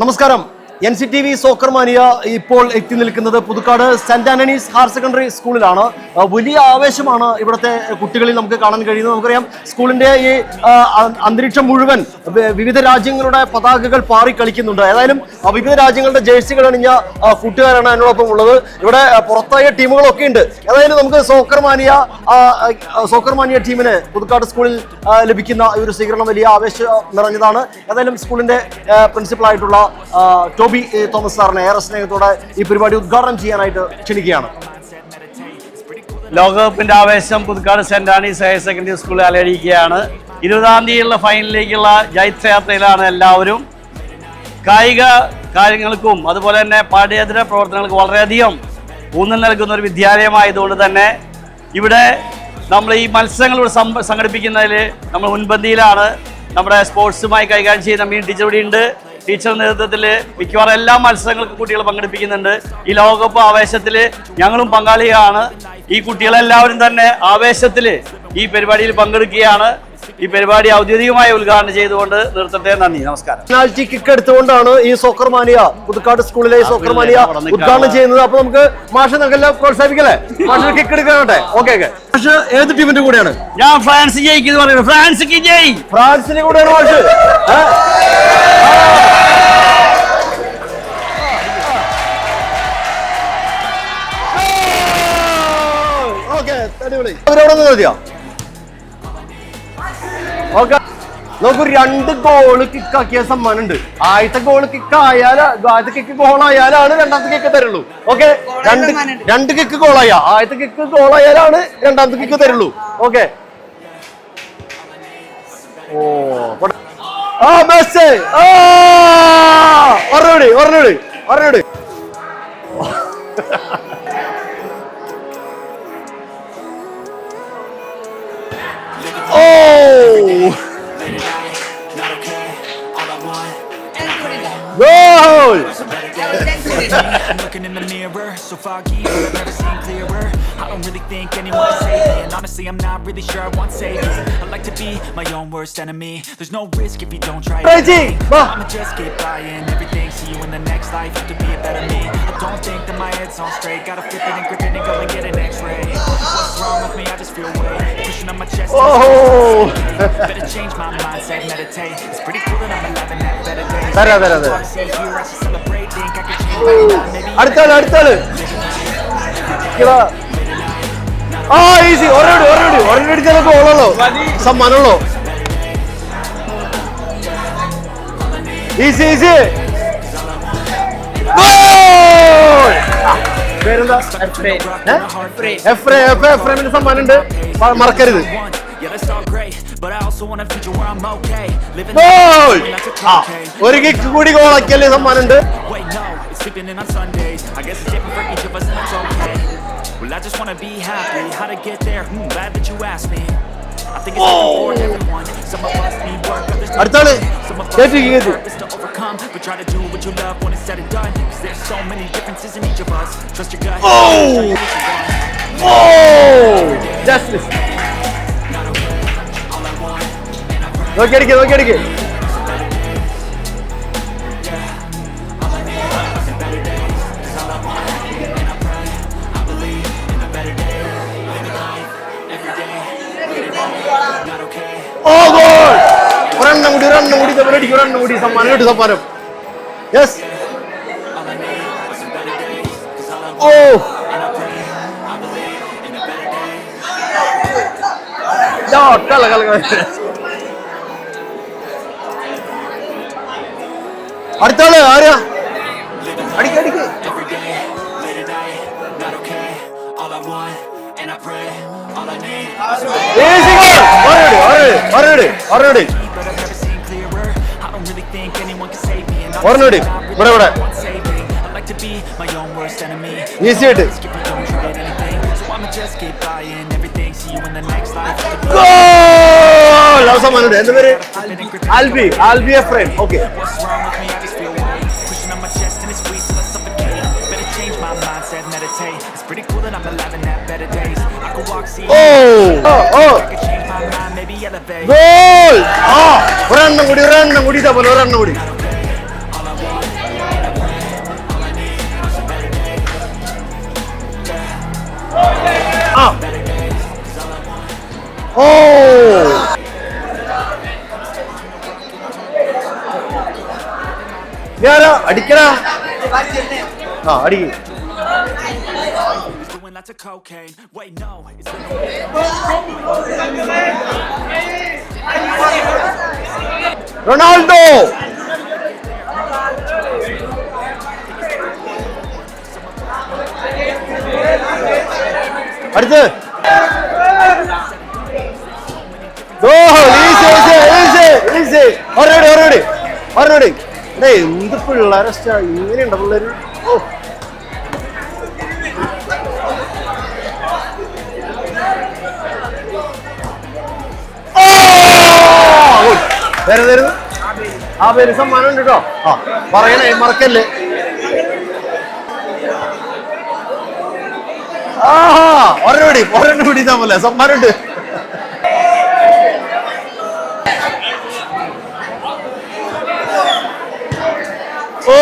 നമസ്കാരം. NCTV soccer മാനിയ ഇപ്പോൾ എത്തി നിൽക്കുന്നത് Puthukkad Saint Antony's higher secondary സ്കൂളിലാണ്. വലിയ ആവേശമാണ് ഇവിടുത്തെ കുട്ടികളിൽ നമുക്ക് കാണാൻ കഴിയുന്നത്. നമുക്കറിയാം സ്കൂളിന്റെ ഈ അന്തരീക്ഷം മുഴുവൻ വിവിധ രാജ്യങ്ങളുടെ പതാകകൾ പാറി കളിക്കുന്നുണ്ട്. ഏതായാലും വിവിധ രാജ്യങ്ങളുടെ ജേഴ്സികൾ അണിഞ്ഞ കൂട്ടുകാരാണ് എന്നോടൊപ്പം ഉള്ളത്. ഇവിടെ പുറത്തായ ടീമുകളൊക്കെ ഉണ്ട്. ഏതായാലും നമുക്ക് സോക്കർ മാനിയ ടീമിന് പുതുക്കാട് സ്കൂളിൽ ലഭിക്കുന്ന ഒരു സ്വീകരണം വലിയ ആവേശം നിറഞ്ഞതാണ്. ഏതായാലും സ്കൂളിന്റെ പ്രിൻസിപ്പൽ ആയിട്ടുള്ള ടോബി തോമസ് സാറിനെ ഏറെ സ്നേഹത്തോടെ ഈ പരിപാടി ഉദ്ഘാടനം ചെയ്യാനായിട്ട് ക്ഷണിക്കുകയാണ്. ലോകകപ്പിന്റെ ആവേശം Puthukkad Saint Anne's higher secondary സ്കൂളിൽ അലയടിക്കുകയാണ്. 20-ാം തീയതിയുള്ള ഫൈനലിലേക്കുള്ള ജൈത്രയാത്രയിലാണ് എല്ലാവരും. കായിക കാര്യങ്ങൾക്കും അതുപോലെ തന്നെ പാഠ്യേതര പ്രവർത്തനങ്ങൾക്കും വളരെയധികം ഊന്നൽ നൽകുന്ന ഒരു വിദ്യാലയമായതുകൊണ്ട് തന്നെ ഇവിടെ നമ്മൾ ഈ മത്സരങ്ങൾ സംഘടിപ്പിക്കുന്നതിൽ നമ്മൾ മുൻപന്തിയിലാണ്. നമ്മുടെ സ്പോർട്സുമായി കൈകാര്യം ചെയ്യുന്ന മീൻ ടീച്ചർ ഇവിടെ ഉണ്ട്. ടീച്ചർ നേതൃത്വത്തിൽ മിക്കവാറും എല്ലാ മത്സരങ്ങൾക്കും കുട്ടികളെ പങ്കെടുപ്പിക്കുന്നുണ്ട്. ഈ ലോകകപ്പ് ആവേശത്തിൽ ഞങ്ങളും പങ്കാളിയാണ്. ഈ കുട്ടികളെല്ലാവരും തന്നെ ആവേശത്തിൽ ഈ പരിപാടിയിൽ പങ്കെടുക്കുകയാണ്. ഈ പരിപാടി ഔദ്യോഗികമായി ഉദ്ഘാടനം ചെയ്തുകൊണ്ട് നിർത്തട്ടെ. നന്ദി, നമസ്കാരം. പെനാൽറ്റി കിക്ക് എടുത്തുകൊണ്ടാണ് ഈ സോക്കർ മാനിയ പുതുക്കാട് സ്കൂളിലെ സോക്കർ മാനിയ ഉദ്ഘാടനം ചെയ്യുന്നത്. അപ്പൊ നമുക്ക് മാഷ് നമുക്കെല്ലാം പ്രോത്സാഹിപ്പിക്കല്ലേ? മാഷിന് കിക്ക് എടുക്കാനോട്ടെ. ഓക്കെ. മാഷ് ഏത് ടീമിന്റെ കൂടെയാണ്? ഞാൻ ഫ്രാൻസ് ജയിക്കുന്നു പറയുന്നത്. ഫ്രാൻസിന് ജയ്. ഫ്രാൻസിന്റെ കൂടെയാണ് മാഷ്. നമുക്ക് 2 ഗോള് കിക്കാക്കിയ സമ്മാനമുണ്ട്. ആദ്യത്തെ ഗോള് കിക്ക് ഗോളായാലാണ് രണ്ടാമത്തെ കിക്ക് തരുള്ളൂ. ഓക്കെ, രണ്ട് കിക്ക് ഗോളായ ആദ്യത്തെ കിക്ക് ഗോളായാലാണ് രണ്ടാമത്തെ കിക്ക് തരുള്ളൂ. ഓക്കെ. മെസ്സി ഒരെണ്ണൂടി goal! I'm looking in the mirror, so foggy, I've never seen clearer. I don't really think anyone can save me, and honestly I'm not really sure I want saving. I like to be my own worst enemy. There's no risk if you don't try it. I'ma just keep buying everything. See you in the next life, have to be a better me. I don't think that my head's on straight. Gotta flip it and grip it and go and get an X-ray. What's wrong with me? I just feel weight pushing on my chest. Better change my mindset, meditate. It's pretty cool that I'm alive and have better days. അടുത്താള് easy. ഒരെണ്ണടി ചിലപ്പോ ഓളോ സമ്മാനമുള്ളോ. Easy. പേരെന്താ? എഫ്രേമിന്റെ സമ്മാനം ഉണ്ട്, മറക്കരുത്. ഒരു kick കൂടി ഗോളാക്കിയല്ലേ സമ്മാനം ഉണ്ട്. Sleeping in on Sundays, I guess it's different for each of us and that's okay. Well, I just wanna be happy, how to get there, glad that you asked me. I think it's different for everyone, some of us need work, others need some of us need purpose to overcome, but try to do what you love when it's said and done, cause there's so many differences in each of us, trust your gut, justice. നോക്കിയടിക്ക്. ഒരെണ്ണം കൂടി സമ്മാനം. Yes. അടുത്താള് ആരാ? അടിക്ക്. ഒരെണ്ണൂടി ഇവിടെ easy ആയിട്ട്. സമ്മാനം. എന്താ പേര്? ആൽബി എഫ്രേം. ഓക്കെ. ഒരെണ്ണം കൂടി ഇതേപോലെ ഒരെണ്ണം കൂടി. അടിക്കടാ. ആ അടിക്ക്. Lots of cocaine. Wait, no, it's Ronaldo. അടുത്ത് എന്ത് പിള്ളേരെ ഇങ്ങനെയുണ്ട പിള്ളേര്. വരുന്നു ആ പേര് സമ്മാനം ഉണ്ട് കേട്ടോ. ആ പറയണേ മറക്കല്ലേ. ഒരെണ്ണം പിടിച്ചാ പോലെ സമ്മാനം ഉണ്ട്. ഓ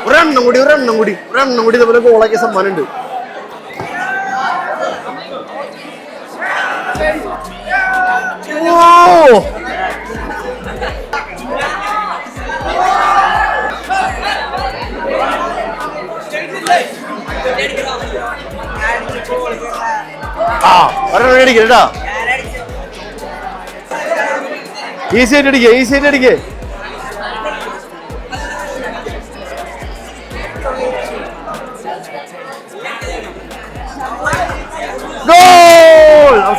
ഒരെണ്ണം കൂടി ഇതുപോലെ ഗോളാക്കിയ സമ്മാനം ഉണ്ട്. ഒരെണ്ണം അടിക്കട്ടാ. ഈസി ആയിട്ട് അടിക്കേ.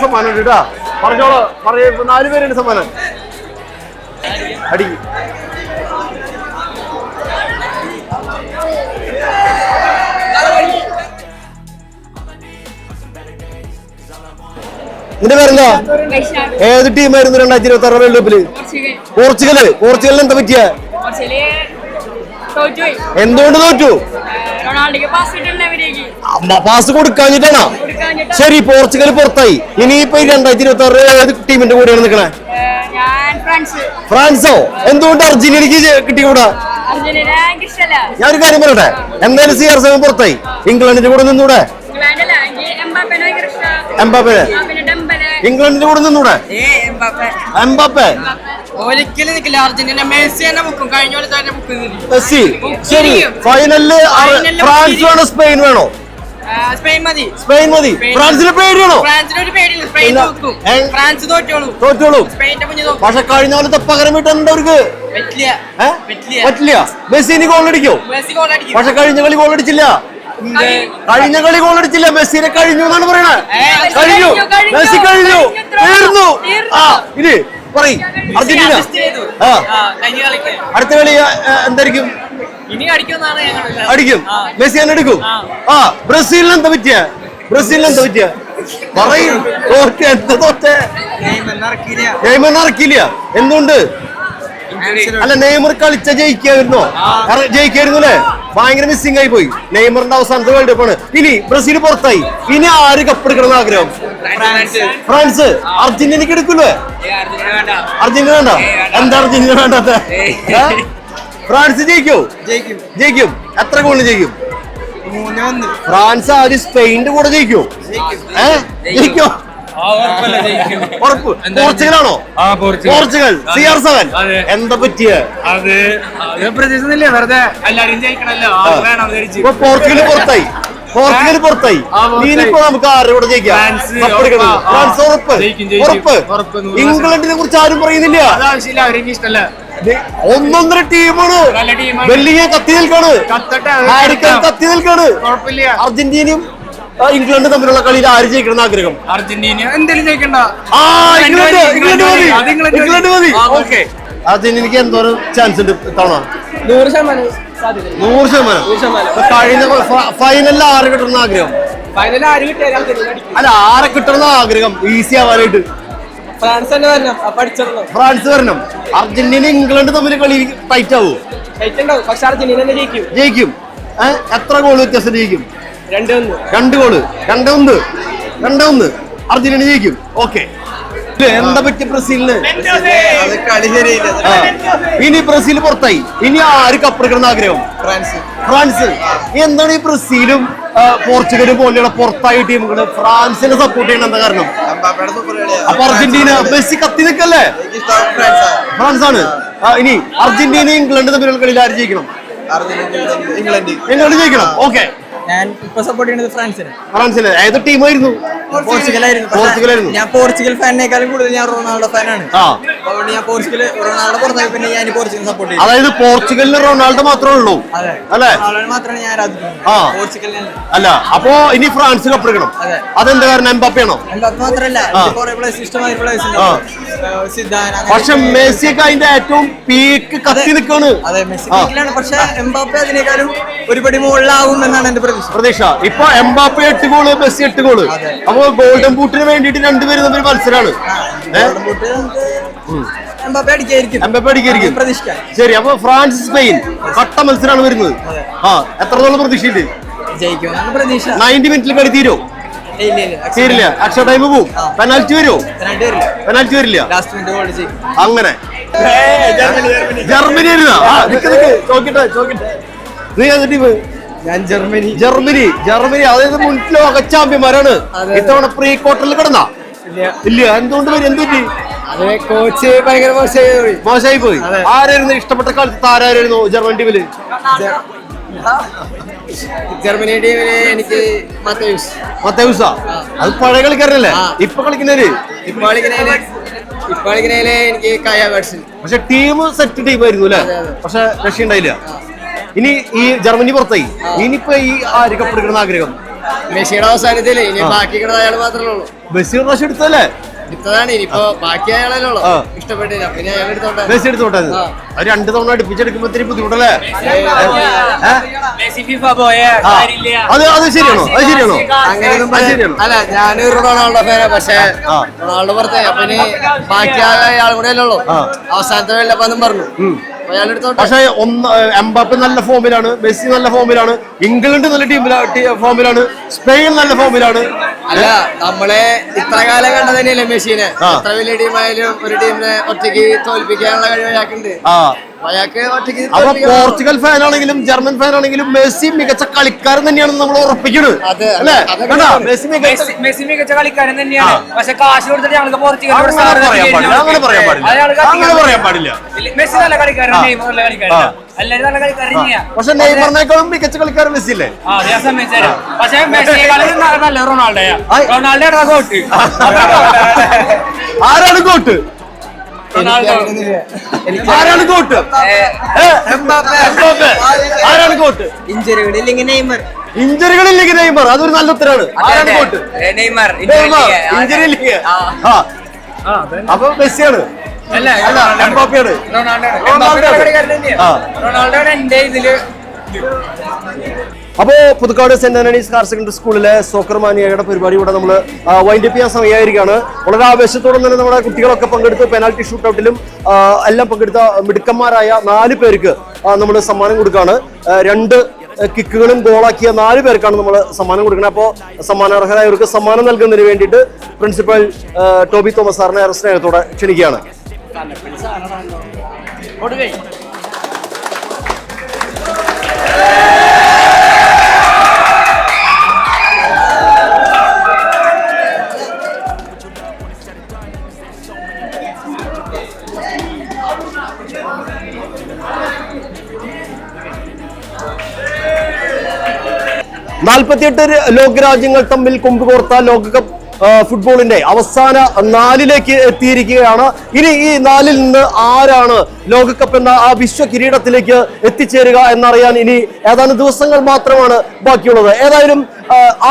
സമ്മാനം ഉണ്ട് കേട്ടാ. പറഞ്ഞോളൂ. 4 പേരുണ്ട് സമ്മാനം. അടി. നിന്റെ പേരെന്താ? ഏത് ടീമായിരുന്നു 2026 വേൾഡ് കപ്പില്? പോർച്ചുഗലിന് എന്താ പറ്റിയ? എന്തുകൊണ്ട് തോറ്റു? പാസ് കൊടുക്കാഞ്ഞിട്ടാണോ? ശരി, പോർച്ചുഗൽ പുറത്തായി. ഇനിയിപ്പോ 2026 ഏത് ടീമിന്റെ കൂടെയാണ് നിൽക്കണേ? ഫ്രാൻസോ? എന്തുകൊണ്ട് അർജന്റീനക്ക് കിട്ടിക്കൂടാ? ഞാനൊരു കാര്യം പറയട്ടെ, എന്തായാലും CR7 പുറത്തായി. ഇംഗ്ലണ്ടിന്റെ കൂടെ നിന്നൂടെ? എംബാപ്പെ ഇംഗ്ലണ്ടിന്റെ കൂടെ നിന്നൂടെ? എംബാപ്പെ ഒരിക്കലും നിൽക്കില്ല. അർജന്റീന മെസ്സി തന്നെ മുക്കും. കഴിഞ്ഞ പോലെ തന്നെ മെസ്സി. ശരി, ഫൈനലില് ഫ്രാൻസ് വേണോ സ്പെയിൻ വേണോ? സ്പെയിൻ മതി. ഫ്രാൻസിന് പേടിയാണോ? ഫ്രാൻസിനൊരു പേടിയില്ല. സ്പെയിൻ തോക്കും. ഫ്രാൻസ് തോറ്റോളൂ. സ്പെയിന്റെ മുന്നിൽ തോക്കും. പക്ഷെ കഴിഞ്ഞ പോലത്തെ പകരം വീട്ടുണ്ട് അവർക്ക് പറ്റില്ല. മെസ്സിന് ഗോൾ അടിക്കോ? മെസ്സി ഗോൾ അടിക്കും. പക്ഷെ കഴിഞ്ഞ കളി ഗോൾ അടിച്ചില്ല. മെസ്സിനെ കഴിഞ്ഞു എന്നാണ് പറയണത്. കഴിഞ്ഞു, മെസ്സി കഴിഞ്ഞു, തീർന്നു. ആ ഇനി പറയും അർജന്റീന. അടുത്ത കളി എന്തായിരിക്കും? അടിക്കും. മെസ്സി തന്നെ എടുക്കും. ആ ബ്രസീലിന് എന്താ പറ്റിയ? പറയും. തോറ്റേ നെയ്മറിനെ ഇറക്കിയില്ല. എന്തുകൊണ്ട്? അല്ല, നെയ്മർ കളിച്ച ജയിക്കായിരുന്നു അല്ലേ? ഭയങ്കര മിസ്സിംഗ് ആയി പോയി. നെയ്മറിന്റെ അവസാനത്തെ വേൾഡ് കപ്പ് ആണ്. ഇനി ബ്രസീൽ പുറത്തായി. ഇനി ആര് കപ്പെടുക്കണം ആഗ്രഹം? ഫ്രാൻസ്. അർജന്റീനക്ക് എടുക്കൂലേ? അർജന്റീന വേണ്ട. എന്താ അർജന്റീന വേണ്ടാത്ത? ഫ്രാൻസ് ജയിക്കും. എത്ര ഗോളിന് ജയിക്കും? 3-1. ഫ്രാൻസ് ആര് സ്പെയിന്റെ കൂടെ ജയിക്കും? ജയിക്കോ? ഉറപ്പ്. പോർച്ചുഗലാണോ? പോർച്ചുഗൽ. CR7 എന്താ പറ്റിയ? പോർച്ചുഗൽ പുറത്തായി. ഇനിയിപ്പോ നമുക്ക് ആരുടെ കൂടെ ജയിക്കാം? ഫ്രാൻസ് ഉറപ്പ്. ഇംഗ്ലണ്ടിനെ കുറിച്ച് ആരും പറയുന്നില്ല. 1-1 ടീമാണ്. വെല്ലിങ്ങ കത്തി നിൽക്കാണ്. അർജന്റീനയും ഇംഗ്ലണ്ട് തമ്മിലുള്ള കളിയിൽ ആര് ജയിക്കണം ആഗ്രഹം? അർജന്റീന എന്തായാലും ജയിക്കണ്ട. ഇംഗ്ലണ്ട് മതി. ഓക്കെ. അർജന്റീനക്ക് എന്തോരം ചാൻസ് ഉണ്ട് തവണ? 100%. കഴിഞ്ഞ ഫൈനലിൽ ആര് കിട്ടണം ആഗ്രഹം? അല്ല, ആരെ കിട്ടണം ആഗ്രഹം ഈസി ആവാനായിട്ട്? ഫ്രാൻസ് വരണം. അർജന്റീന ഇംഗ്ലണ്ട് തമ്മിൽ കളി ടൈറ്റ് ആവും. പക്ഷെ അർജന്റീന ജയിക്കും. എത്ര ഗോൾ വ്യത്യാസം ജയിക്കും? 2 ഗോള്. 2-1 അർജന്റീന ജയിക്കും. ഓക്കെ. എന്താ പറ്റിയ ബ്രസീലിന്? ഇനി ബ്രസീൽ പുറത്തായി. ഇനി ആര് കപ്പെടുക്കണം ആഗ്രഹം? ഫ്രാൻസ്. എന്താണ് ഈ ബ്രസീലും പോർച്ചുഗൽ പോലെയുള്ള പുറത്തായ ടീമുകൾ ഫ്രാൻസിനെ സപ്പോർട്ട് ചെയ്യണം എന്താ കാരണം? അപ്പൊ അർജന്റീന മെസ്സി കത്തി നിൽക്കല്ലേ? ഫ്രാൻസ് ആണ്. ഇനി അർജന്റീന ഇംഗ്ലണ്ട് തമ്മിലുള്ള കളിയിൽ ആര് ജയിക്കണം? ഇംഗ്ലണ്ട് ജയിക്കണം. ഓക്കെ, ഞാൻ ഇപ്പൊ സപ്പോർട്ട് ചെയ്യുന്നത് ഫ്രാൻസിന്. ഫ്രാൻസിന് ഏത് ടീമായിരുന്നു? പോർച്ചുഗലായിരുന്നു. ഞാൻ പോർച്ചുഗൽ ഫാനിനേക്കാളും കൂടുതൽ ഞാൻ റൊണാൾഡോ ഫാനാണ്. അതുകൊണ്ട് ഞാൻ റൊണാൾഡോ പുറത്തായി പിന്നെ ഞാൻ പോർച്ചുഗൽ സപ്പോർട്ട് ചെയ്യും. അതായത് പോർച്ചുഗലിന് റൊണാൾഡോ മാത്രമേ ഉള്ളൂ അല്ലേ? മാത്രമേ ഞാൻ പോർച്ചുഗലിന് അല്ല. അപ്പൊ ഇനി ഫ്രാൻസ് കപ്പെടുക്കണം. അതെന്താ കാരണം? എംബാപ്പയാണോ? എംബാപ്പെ മാത്രമല്ല, ഇഷ്ടമായ പ്ലേയേഴ്സ്. പക്ഷെ മെസ്സിയൊക്കെ അതിന്റെ ഏറ്റവും പീക്ക് കത്തി നിൽക്കാണ്. അതെ, മെസ്സി പീക്കിലാണ്. പക്ഷെ എംബാപ്പെ അതിനേക്കാളും ഒരുപടി മുകളിലാവും എന്നാണ് എന്റെ പ്രതീക്ഷ. ഇപ്പൊ എംബാപ്പെ 8 ഗോള്, മെസ്സി 8 ഗോള്. അപ്പൊ ഗോൾഡൻ ബൂട്ടിന് വേണ്ടിട്ട് രണ്ടുപേരും തമ്മിൽ മത്സരമാണ്. എംബാപ്പെ അടിക്കായിരിക്കും പ്രതീക്ഷിക്കാം. ശരി, അപ്പൊ ഫ്രാൻസ് സ്പെയിൻ കട്ട മത്സരമാണ് വരുന്നത്. എത്രത്തോളം പ്രതീക്ഷയുണ്ട്? ജയിക്കുമെന്നാണ് പ്രതീക്ഷ. 90 മിനിറ്റിൽ കളി തീരോ? തീരില്ല. എക്സ്ട്രാ ടൈം പോവും. പെനാൽറ്റി വരുമോ? പെനാൽറ്റി വരില്ല. അങ്ങനെ ജർമ്മനി ചോദിക്കട്ടെ. നീ ഏത് ടീം? ഞാൻ ജർമ്മനി. അതായത് മുൻ ലോക ചാമ്പ്യന്മാരാണ്. ഇത്തവണ പ്രീ ക്വാർട്ടറിൽ കിടന്ന ഇല്ല. എന്തുകൊണ്ട് വരും? എന്തുപറ്റി? കോച്ച് ഭയങ്കര മോശമായി പോയി. ആരായിരുന്നു ഇഷ്ടപ്പെട്ട കളിച്ച് താരായിരുന്നു ജർമ്മൻ ടീമില്? ജർമ്മനി ടീമില് എനിക്ക് മത്തേയൂസാ. അത് പഴയ കളിക്കാരനല്ലേ? ഇപ്പൊ കളിക്കുന്നവര് എനിക്ക് കായ ബാറ്റ്സൺ. പക്ഷെ ടീം സെറ്റ് ടീമായിരുന്നു അല്ലേ? പക്ഷെ രക്ഷയുണ്ടായില്ല. ഇനി ഈ ജർമ്മനി പുറത്തായി. ഇനിയിപ്പോ ഈ ആര് കപ്പെടുക്കണമെന്ന് ആഗ്രഹം? മെസ്സിയുടെ അവസാനത്തില് ഇനി ബാക്കി കിടന്ന അയാൾ മാത്രമേ ഉള്ളൂ. മെസ്സി ഒരു പ്രാവശ്യം എടുത്തല്ലേ? എടുത്തതാണ്. ഇനിയിപ്പോ ബാക്കി അയാളല്ലോ ഇഷ്ടപ്പെട്ടില്ല, പിന്നെ അയാൾ എടുത്തോട്ടെ. മെസ്സി എടുത്തോട്ടെ. അത് 2 തവണ അടുപ്പിച്ചെടുക്കുമ്പോ ഇത്തിരി ബുദ്ധിമുട്ടല്ലേ? അത് ശരിയാണോ? അല്ല, ഞാനൊരു റൊണാൾഡോ ഫാനാ. പക്ഷെ റൊണാൾഡോ പുറത്തായി. അപ്പൊ ഇനി ബാക്കി അയാൾ കൂടെ അല്ലല്ലോ. അവസാനത്തെ വെള്ളപ്പാന്നും പറഞ്ഞു. പക്ഷെ എംബാപ്പെ നല്ല ഫോമിലാണ്, മെസ്സി നല്ല ഫോമിലാണ്, ഇംഗ്ലണ്ട് നല്ല ഫോമിലാണ്, സ്പെയിൻ നല്ല ഫോമിലാണ്. അല്ല, നമ്മളെ ഇത്ര കാലം കണ്ടത് തന്നെയല്ലേ മെസ്സിനെ. എത്ര വലിയ ടീമായാലും ഒരു ടീമിനെ ഒറ്റയ്ക്ക് തോൽപ്പിക്കാനുള്ള കഴിവ് അയാൾക്കുണ്ട്. അപ്പൊ പോർച്ചുഗൽ ഫാൻ ആണെങ്കിലും ജർമ്മൻ ഫാൻ ആണെങ്കിലും മെസ്സി മികച്ച കളിക്കാരൻ തന്നെയാണെന്ന് നമ്മൾ ഉറപ്പിക്കുന്നത് അല്ലേ? മെസ്സി മികച്ച കളിക്കാരൻ തന്നെയാണ്. പക്ഷെ കാശ് കൊടുത്തിട്ട് ഞങ്ങൾക്ക് പോർച്ചുഗൽ അങ്ങനെ പറയാൻ പാടില്ല. മെസ്സി നല്ല കളിക്കാരൻ, നെയ്മർ നല്ല കളിക്കാരൻ, എല്ലാവരും നല്ല കളിക്കാരൻ തന്നെയാ. പക്ഷെ നെയ്മറിനേക്കാളും മികച്ച കളിക്കാരൻ മെസ്സി അല്ലേ? പക്ഷെ മെസ്സിയെക്കാളും നല്ല റൊണാൾഡോയാ. Ronaldo goat. ആരാണ് ഗോട്ട്? ആരാണ് ഗോട്ട്? ആരാണ് ഗോട്ട്? ഇഞ്ചറികളില്ലെങ്കിൽ നെയ്മർ. അതൊരു നല്ല ഉത്തരാണ്. ആരാണ് ഗോട്ട്? നെയ്മർ. ഇഞ്ചറി ഇല്ലെങ്കിൽ അപ്പൊ മെസ്സിയാണ്. എംബാപ്പയാണ്. റൊണാൾഡോയുടെ എന്റെ ഇതില്. അപ്പോ Puthukkad Saint Antony's higher secondary സ്കൂളിലെ സോക്കർ മാനിയയുടെ പരിപാടി ഇവിടെ നമ്മൾ വൈൻഡപ്പ് ചെയ്യാൻ സമയമായിരിക്കുകയാണ്. വളരെ ആവേശത്തോടെ തന്നെ നമ്മുടെ കുട്ടികളൊക്കെ പങ്കെടുത്ത് പെനാൽറ്റി ഷൂട്ടൗട്ടിലും എല്ലാം പങ്കെടുത്ത മിടുക്കന്മാരായ 4 പേർക്ക് നമ്മൾ സമ്മാനം കൊടുക്കുകയാണ്. 2 കിക്കുകളും ഗോളാക്കിയ 4 പേർക്കാണ് നമ്മൾ സമ്മാനം കൊടുക്കുന്നത്. അപ്പോൾ സമ്മാനാർഹരായവർക്ക് സമ്മാനം നൽകുന്നതിന് വേണ്ടിയിട്ട് പ്രിൻസിപ്പൽ ടോബി തോമസ് സാറിനെ ഏറെ സ്നേഹത്തോടെ ക്ഷണിക്കുകയാണ്. 48 ലോകരാജ്യങ്ങൾ തമ്മിൽ കൊമ്പുകോർത്ത ലോകകപ്പ് ഫുട്ബോളിന്റെ അവസാന 4ലേക്ക് എത്തിയിരിക്കുകയാണ്. ഇനി ഈ 4-ൽ നിന്ന് ആരാണ് ലോകകപ്പ് എന്ന ആ വിശ്വ കിരീടത്തിലേക്ക് എത്തിച്ചേരുക എന്നറിയാൻ ഇനി ഏതാനും ദിവസങ്ങൾ മാത്രമാണ് ബാക്കിയുള്ളത്. ഏതായാലും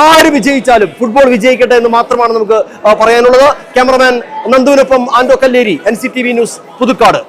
ആര് വിജയിച്ചാലും ഫുട്ബോൾ വിജയിക്കട്ടെ എന്ന് മാത്രമാണ് നമുക്ക് പറയാനുള്ളത്. ക്യാമറമാൻ നന്ദുവിനൊപ്പം ആൻഡോ കല്ലേരി, NCTV ന്യൂസ്, പുതുക്കാട്.